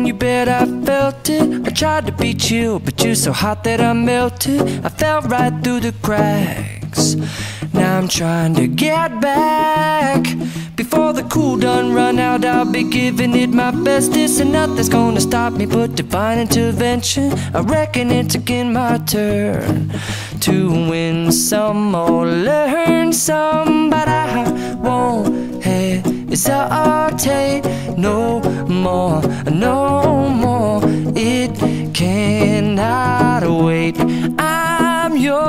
and you bet I felt it. I tried to be chill, but you're so hot that I melted. I fell right through the cracks. Now I'm trying to get back. Before the cool done run out, I'll be giving it my bestest, and nothing's gonna stop me but divine intervention. I reckon it's again my turn to win some or learn some, but I won't hesitate no more, no more. It cannot wait. I'm yours.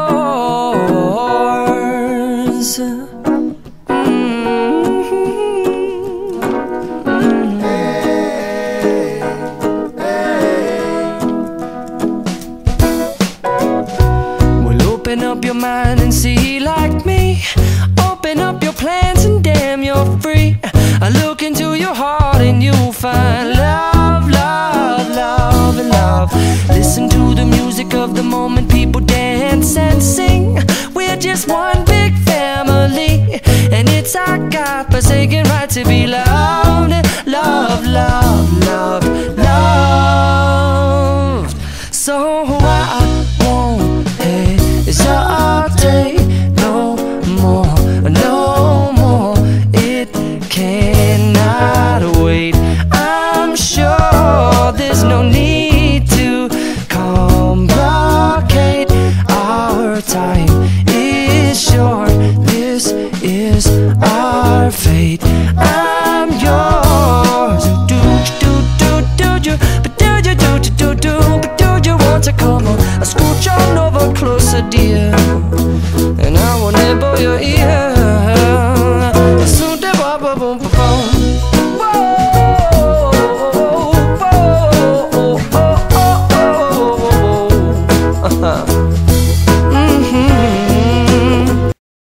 Open up your mind and see like me. Open up your plans and damn, you're free. I look into your heart and you'll find love, love, love, and love. Listen to the music of the moment, people dance and sing. We're just one big family, and it's our God-forsaken right to be loved, love, love, love, love. So I won't hesitate no more, no more. It cannot wait. I'm sure there's no need to complicate. Our time is short. This is our fate. I'm yours. Do do do do you? But do you do do do do? But do you want to come on? I scooch on over closer, dear, and I will nibble your ear. So boom, boom, boom.